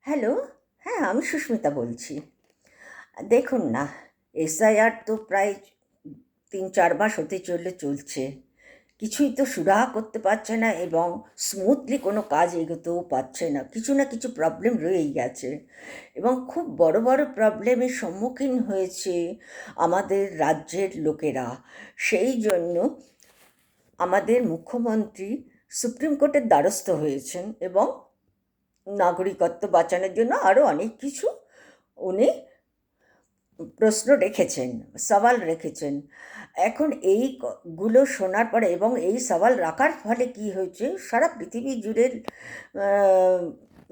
Hello. হ্যাঁ, আমি সুস্মিতা বলছি। দেখুন না, এসআইআর তো প্রায় ৩-৪ মাস হতে চলছে। কিছুই তো সুরাহা করতে পারছে না এবং স্মুথলি কোনো কাজ এগোতেও পারছে না। কিছু না কিছু প্রবলেম রয়েই গেছে এবং খুব বড় বড় প্রবলেমের সম্মুখীন হয়েছে আমাদের রাজ্যের লোকেরা। সেই জন্য আমাদের মুখ্যমন্ত্রী সুপ্রিম কোর্টের দ্বারস্থ হয়েছেন এবং নাগরিকত্ব বাঁচানোর জন্য আরও অনেক কিছু উনি প্রশ্ন রেখেছেন, সওয়াল রেখেছেন। এখন এইগুলো শোনার পরে এবং এই সওয়াল রাখার ফলে কি হয়েছে, সারা পৃথিবী জুড়ে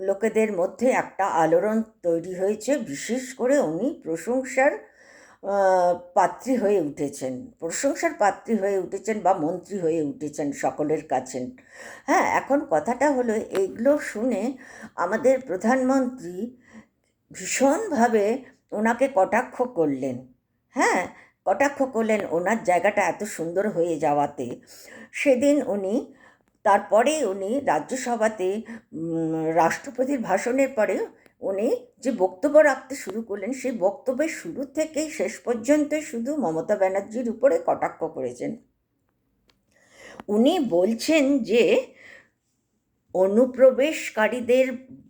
লোকেদের মধ্যে একটা আলোড়ন তৈরি হয়েছে। বিশেষ করে উনি পাত্রী হয়ে উঠেছেন, প্রশংসার পাত্রী হয়ে উঠেছেন বা মন্ত্রী হয়ে উঠেছেন সকলের কাছে। হ্যাঁ, এখন কথাটা হলো এইগুলো শুনে আমাদের প্রধানমন্ত্রী ভীষণভাবে ওনাকে কটাক্ষ করলেন। হ্যাঁ, কটাক্ষ করলেন ওনার জায়গাটা এত সুন্দর হয়ে যাওয়াতে। সেদিন উনি তারপরে উনি রাজ্যসভাতে রাষ্ট্রপতির ভাষণের পরে উনি যে বক্তব্য রাখতে শুরু করলেন, সেই বক্তব্যের শুরু থেকেই শেষ পর্যন্ত শুধু মমতা ব্যানার্জির উপরে কটাক্ষ করেছেন। উনি বলছেন যে অনুপ্রবেশকারীদের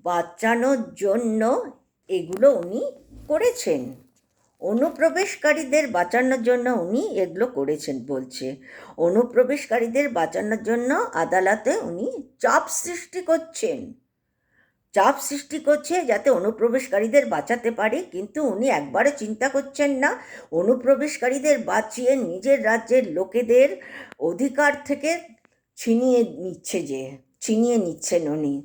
বাঁচানোর জন্য এগুলো উনি করেছেন। অনুপ্রবেশকারীদের বাঁচানোর জন্য উনি এগুলো করেছেন বলছে। অনুপ্রবেশকারীদের বাঁচানোর জন্য আদালতে উনি চাপ সৃষ্টি করছে যাতে অনুপ্রবেশকারীদের বাঁচাতে পারে, কিন্তু উনি একবারও চিন্তা করছেন না অনুপ্রবেশকারীদের বাঁচিয়ে নিজের রাজ্যের লোকেদের অধিকার থেকে ছিনিয়ে নিচ্ছেন উনি।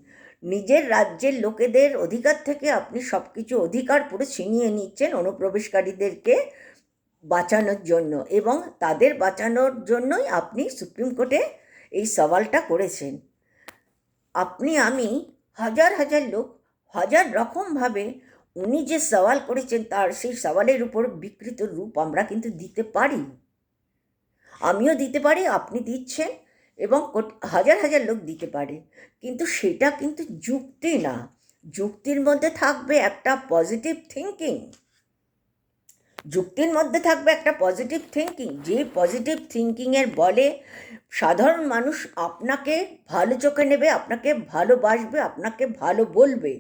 নিজের রাজ্যের লোকেদের অধিকার থেকে আপনি সব কিছু অধিকার পুরো ছিনিয়ে নিচ্ছেন অনুপ্রবেশকারীদেরকে বাঁচানোর জন্য, এবং তাদের বাঁচানোর জন্যই আপনি সুপ্রিম কোর্টে এই সওয়ালটা করেছেন। আপনি আমি হাজার হাজার লোক হাজার রকমভাবে উনি যে সওয়াল করেছেন তার সেই সওয়ালের উপর বিকৃত রূপ আমরা কিন্তু দিতে পারি। আমিও দিতে পারি, আপনি দিচ্ছেন, এবং হাজার হাজার লোক দিতে পারে, কিন্তু সেটা কিন্তু যুক্তি না। যুক্তির মধ্যে থাকবে একটা পজিটিভ থিঙ্কিং। যে পজিটিভ থিঙ্কিংয়ের বলে সাধারণ মানুষ আপনাকে ভালো চোখে নেবে, আপনাকে ভালোবাসবে, আপনাকে ভালো বলবে।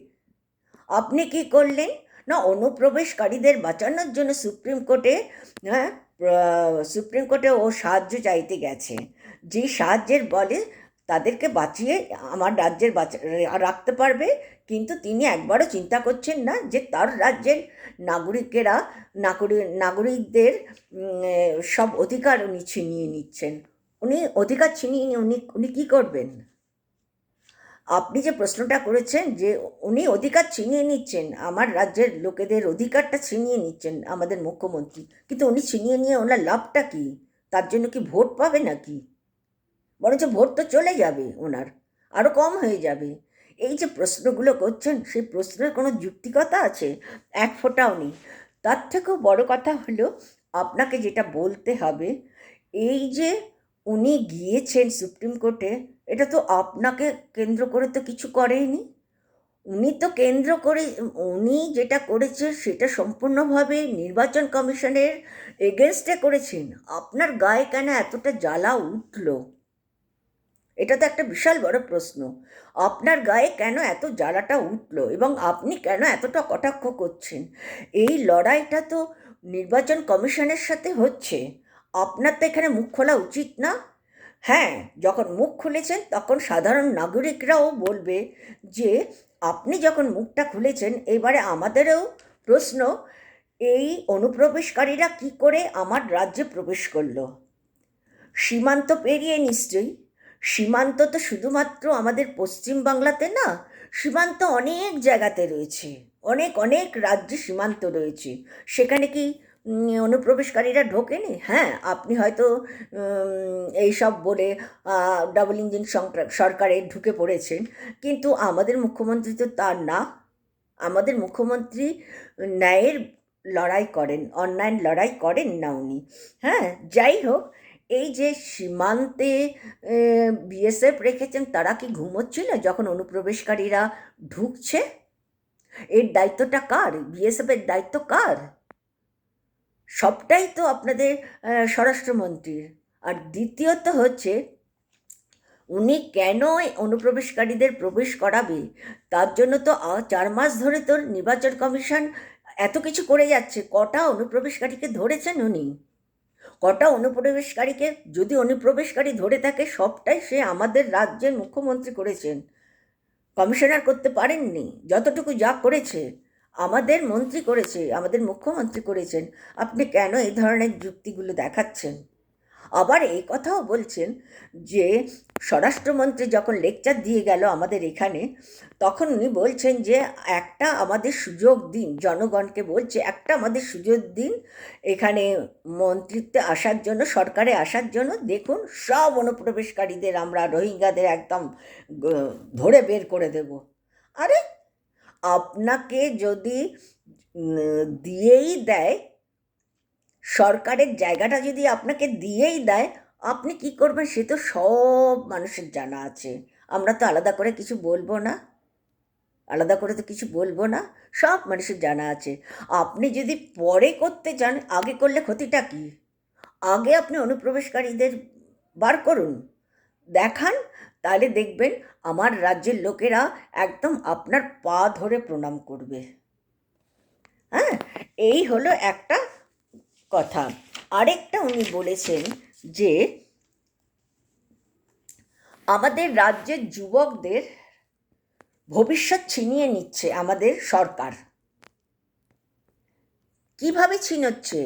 আপনি কি করলেন না, অনুপ্রবেশকারীদের বাঁচানোর জন্য সুপ্রিম কোর্টে ও সাহায্য চাইতে গেছে। যে সাহায্যের বলে তাদেরকে বাঁচিয়ে আমার রাজ্যের রাখতে পারবে, কিন্তু তিনি একবারও চিন্তা করছেন না যে তার রাজ্যের নাগরিকদের সব অধিকার উনি ছিনিয়ে নিচ্ছেন। উনি অধিকার ছিনিয়ে নিয়ে উনি কী করবেন? আপনি যে প্রশ্নটা করেছেন যে উনি অধিকার ছিনিয়ে নিচ্ছেন, আমার রাজ্যের লোকেদের অধিকারটা ছিনিয়ে নিচ্ছেন আমাদের মুখ্যমন্ত্রী, কিন্তু উনি ছিনিয়ে নিয়ে ওনার লাভটা কী? তার জন্য কি ভোট পাবে নাকি? বরঞ্চ ভোট তো চলে যাবে, ওনার আরও কম হয়ে যাবে। এই যে প্রশ্নগুলো করছেন, সেই প্রশ্নের কোনো যুক্তিকতা আছে? এক ফোঁটাও নেই। তার থেকেও বড় কথা হলো, আপনাকে যেটা বলতে হবে, এই যে উনি গিয়েছেন সুপ্রিম কোর্টে, এটা তো আপনাকে কেন্দ্র করে তো কিছু করেইনি। উনি যেটা করেছে সেটা সম্পূর্ণভাবে নির্বাচন কমিশনের এগেনস্টে করেছেন। আপনার গায়ে কেন এতটা জ্বালা উঠল? এটা তো একটা বিশাল বড় প্রশ্ন। আপনার গায়ে কেন এত জ্বালাটা উঠল এবং আপনি কেন এতটা কটাক্ষ করছেন? এই লড়াইটা তো নির্বাচন কমিশনের সাথে হচ্ছে। আপনার তো এখানে মুখ খোলা উচিত না? হ্যাঁ, যখন মুখ খুলেছেন তখন সাধারণ নাগরিকরাও বলবে যে আপনি যখন মুখটা খুলেছেন, এবারে আমাদেরও প্রশ্ন, এই অনুপ্রবেশকারীরা কি করে আমার রাজ্যে প্রবেশ করলো? সীমান্ত পেরিয়ে নিশ্চয়ই। সীমান্ত তো শুধুমাত্র আমাদের পশ্চিমবাংলাতে না, সীমান্ত অনেক জায়গাতে রয়েছে, অনেক অনেক রাজ্যে সীমান্ত রয়েছে। সেখানে কি অনুপ্রবেশকারীরা ঢোকেনি? হ্যাঁ, আপনি হয়তো এইসব বলে ডাবল ইঞ্জিন সরকারে ঢুকে পড়েছেন, কিন্তু আমাদের মুখ্যমন্ত্রী তো তার না। আমাদের মুখ্যমন্ত্রী ন্যায়ের লড়াই করেন, অন্যায়ের লড়াই করেন না উনি। হ্যাঁ, যাই হোক, এই যে সীমান্তে বিএসএফ রেখেছেন, তারা কি ঘুমোচ্ছিল যখন অনুপ্রবেশকারীরা ঢুকছে? এর দায়িত্বটা কার? বিএসএফের দায়িত্ব কার? সবটাই তো আপনাদের স্বরাষ্ট্রমন্ত্রীর। আর দ্বিতীয়ত হচ্ছে, উনি কেন অনুপ্রবেশকারীদের প্রবেশ করাবে? তার জন্য তো 4 মাস ধরে তো নির্বাচন কমিশন এত কিছু করে যাচ্ছে। কটা অনুপ্রবেশকারীকে ধরেছেন উনি? কটা অনুপ্রবেশকারীকে, যদি অনুপ্রবেশকারী ধরে থাকে সবটাই সে আমাদের রাজ্যের মুখ্যমন্ত্রী করেছেন, কমিশনার করতে পারেননি। যতটুকু যা করেছে আমাদের মন্ত্রী করেছে, আমাদের মুখ্যমন্ত্রী করেছেন। আপনি কেন এই ধরনের যুক্তিগুলো দেখাচ্ছেন? আবার এই কথাও বলছেন যে স্বরাষ্ট্রমন্ত্রী যখন লেকচার দিয়ে গেল আমাদের এখানে, তখন উনি বলছেন যে একটা আমাদের সুযোগ দিন, জনগণকে বলছে একটা আমাদের সুযোগ দিন এখানে মন্ত্রিত্বে আসার জন্য, সরকারে আসার জন্য। দেখুন সব অনুপ্রবেশকারীদের আমরা রোহিঙ্গাদের একদম ধরে বের করে দেব। আরে আপনাকে যদি দিয়েই দেয়, সরকারের জায়গাটা যদি আপনাকে দিয়েই দেয়, আপনি কি করবেন সে তো সব মানুষের জানা আছে। আমরা তো আলাদা করে কিছু বলবো না, আলাদা করে তো কিছু বলবো না, সব মানুষের জানা আছে। আপনি যদি পরে করতে চান, আগে করলে ক্ষতিটা কি? আগে আপনি অনুপ্রবেশকারীদের বার করুন, দেখান, তাহলে দেখবেন আমার রাজ্যের লোকেরা একদম আপনার পা ধরে প্রণাম করবে। হ্যাঁ, এই হলো একটা কথা। আরেকটা উনি বলেছেন যে আমাদের রাজ্যের যুবকদের ভবিষ্যৎ ছিনিয়ে নিচ্ছে আমাদের সরকার। কিভাবে ছিনোচ্ছে?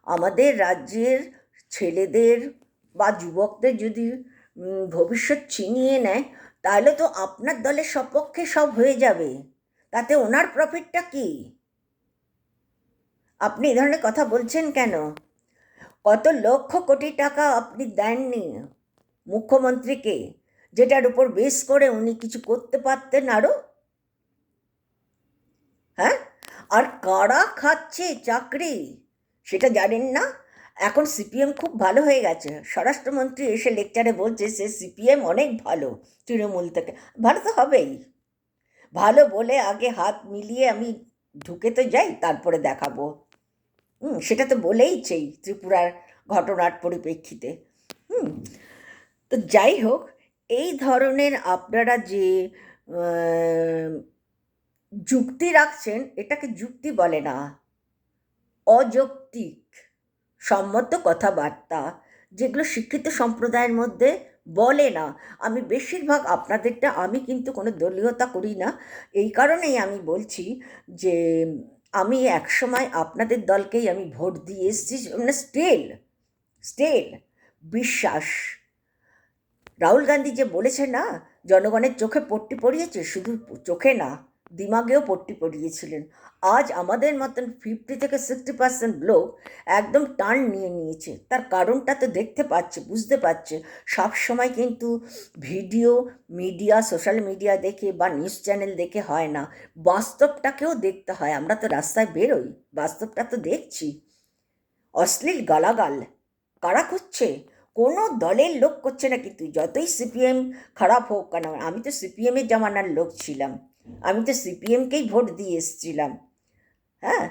আমাদের রাজ্যের ছেলেদের বা যুবকদের যদি ভবিষ্যৎ ছিনিয়ে নেয়, তাহলে তো আপনার দলের সপক্ষে সব হয়ে যাবে। তাতে ওনার প্রফিটটা কি? আপনি এই ধরনের কথা বলছেন কেন? কত লক্ষ কোটি টাকা আপনি দেননি মুখ্যমন্ত্রীকে, যেটার উপর বেস করে উনি কিছু করতে পারতেন আরও। হ্যাঁ, আর কারা খাচ্ছে চাকরি সেটা জানেন না? এখন সিপিএম খুব ভালো হয়ে গেছে। স্বরাষ্ট্রমন্ত্রী এসে লেকচারে বলছে সে সিপিএম অনেক ভালো তৃণমূল থেকে। ভালো তো হবেই, ভালো বলে আগে হাত মিলিয়ে আমি ঢুকে তো যাই, তারপরে দেখাবো। সেটা তো বলেইছেই ত্রিপুরার ঘটনার পরিপ্রেক্ষিতে। তো যাই হোক, এই ধরনের আপনারা যে যুক্তি রাখছেন, এটাকে যুক্তি বলে না, অযৌক্তিক সম্মত কথাবার্তা, যেগুলো শিক্ষিত সম্প্রদায়ের মধ্যে বলে না। আমি বেশিরভাগ আপনাদেরটা, আমি কিন্তু কোনো দলীয়তা করি না, এই কারণেই আমি বলছি যে আমি একসময় আপনাদের দলকেই আমি ভোট দিয়ে এসেছি, মানে স্টিল বিশ্বাস। রাহুল গান্ধী যে বলেছে না, জনগণের চোখে পট্টি পরিয়েছে, শুধু চোখে না দিমাগেও পট্টি পরিয়েছিলেন। আজ আমাদের মতন 50 থেকে 60% লোক একদম টার্ন নিয়ে নিয়েছে। তার কারণটা তো দেখতে পাচ্ছে, বুঝতে পারছে। সবসময় কিন্তু ভিডিও, মিডিয়া, সোশ্যাল মিডিয়া দেখে বা নিউজ চ্যানেল দেখে হয় না, বাস্তবটাকেও দেখতে হয়। আমরা তো রাস্তায় বেরোই, বাস্তবটা তো দেখছি। অশ্লীল গালাগাল কারা করছে? কোনো দলের লোক করছে না, কিন্তু যতই সিপিএম খারাপ হোক কেন, আমি তো সিপিএমের জামানার লোক ছিলাম, আমি তো সিপিএমকেই ভোট দিয়ে এসেছিলাম। হ্যাঁ,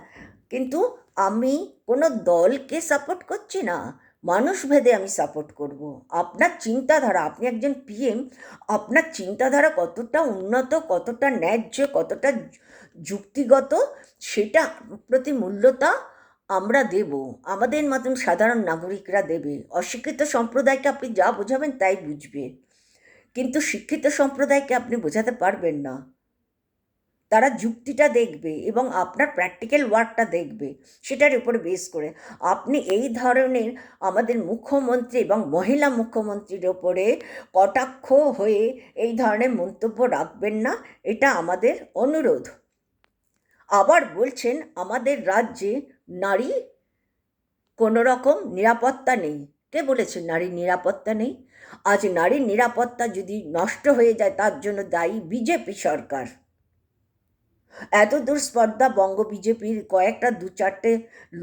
কিন্তু আমি কোনো দলকে সাপোর্ট করছি না, মানুষ ভেদে আমি সাপোর্ট করব। আপনার চিন্তাধারা, আপনি একজন পিএম, আপনার চিন্তাধারা কতটা উন্নত, কতটা ন্যায্য, কতটা যুক্তিগত, সেটা প্রতি মূল্যতা আমরা দেব, আমাদের মতন সাধারণ নাগরিকরা দেবে। অশিক্ষিত সম্প্রদায়কে আপনি যা বোঝাবেন তাই বুঝবে, কিন্তু শিক্ষিত সম্প্রদায়কে আপনি বোঝাতে পারবেন না। তারা যুক্তিটা দেখবে এবং আপনার প্র্যাকটিক্যাল ওয়ার্কটা দেখবে, সেটার উপরে বেস করে। আপনি এই ধরনের আমাদের মুখ্যমন্ত্রী এবং মহিলা মুখ্যমন্ত্রীর ওপরে কটাক্ষ হয়ে এই ধরনের মন্তব্য রাখবেন না, এটা আমাদের অনুরোধ। আবার বলছেন আমাদের রাজ্যে নারী কোনো রকম নিরাপত্তা নেই। কে বলেছে নারীর নিরাপত্তা নেই? আজ নারীর নিরাপত্তা যদি নষ্ট হয়ে যায়, তার জন্য দায়ী বিজেপি সরকার। এত দূর স্পর্ধা বঙ্গ বিজেপির কয়েকটা দু চারটে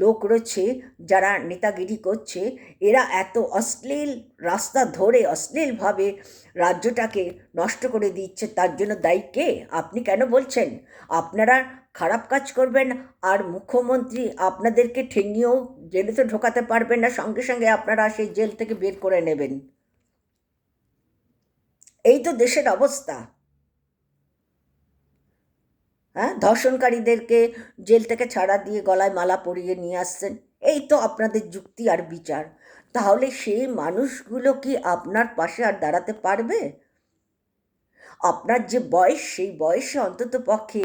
লোক রয়েছে যারা নেতাগিরি করছে, এরা এত অশ্লীল রাস্তা ধরে অশ্লীলভাবে রাজ্যটাকে নষ্ট করে দিচ্ছে, তার জন্য দায়ী কে? আপনি কেন বলছেন? আপনারা খারাপ কাজ করবেন আর মুখ্যমন্ত্রী আপনাদেরকে ঠেঙিয়েও জেলে তো ঢোকাতে পারবেন না, সঙ্গে সঙ্গে আপনারা সেই জেল থেকে বের করে নেবেন। এই তো দেশের অবস্থা। হ্যাঁ, ধর্ষণকারীদেরকে জেল থেকে ছাড়া দিয়ে গলায় মালা পরিয়ে নিয়ে আসছেন, এই তো আপনাদের যুক্তি আর বিচার। তাহলে সেই মানুষগুলো কি আপনার পাশে আর দাঁড়াতে পারবে? আপনার যে বয়স, সেই বয়সে অন্তত পক্ষে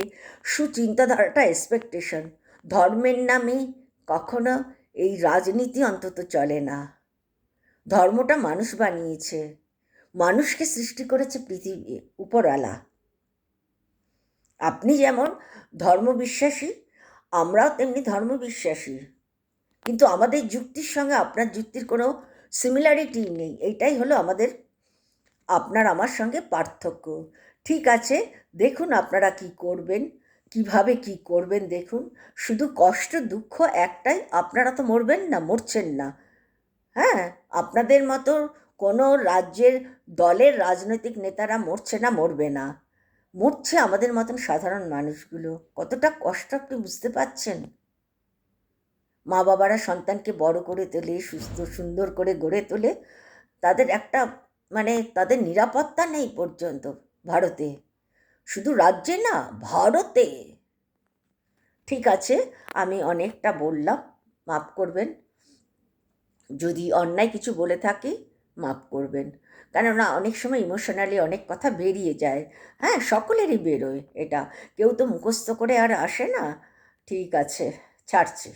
সুচিন্তাধারাটা, এক্সপেকটেশন, ধর্মের নামে কখনো এই রাজনীতি অন্তত চলে না। ধর্মটা মানুষ বানিয়েছে, মানুষকে সৃষ্টি করেছে পৃথিবী উপরওয়ালা। আপনি যেমন ধর্মবিশ্বাসী, আমরাও তেমনি ধর্মবিশ্বাসী, কিন্তু আমাদের যুক্তির সঙ্গে আপনার যুক্তির কোনো সিমিলারিটি নেই। এইটাই হলো আমাদের, আপনার আমার সঙ্গে পার্থক্য। ঠিক আছে, দেখুন আপনারা কি করবেন, কিভাবে কি করবেন দেখুন। শুধু কষ্ট দুঃখ একটাই, আপনারা তো মরবেন না, মরছেন না। হ্যাঁ, আপনাদের মতো কোনো রাজ্যের দলের রাজনৈতিক নেতারা মরছে না, মরবে না। মরছে আমাদের মতন সাধারণ মানুষগুলো। কতটা কষ্ট আপনি বুঝতে পারছেন? মা বাবারা সন্তানকে বড় করে তোলে, সুস্থ সুন্দর করে গড়ে তোলে, তাদের একটা মানে তাদের নিরাপত্তা নেই পর্যন্ত ভারতে, শুধু রাজ্যে না, ভারতে। ঠিক আছে, আমি অনেকটা বললাম, মাফ করবেন। যদি অন্যায় কিছু বলে থাকি মাফ করবেন, কেননা অনেক সময় ইমোশনালি অনেক কথা বেরিয়ে যায়। হ্যাঁ, সকলেরই বেরোয় এটা, কেউ তো মুখস্থ করে আর আসে না। ঠিক আছে, ছাড়ছি।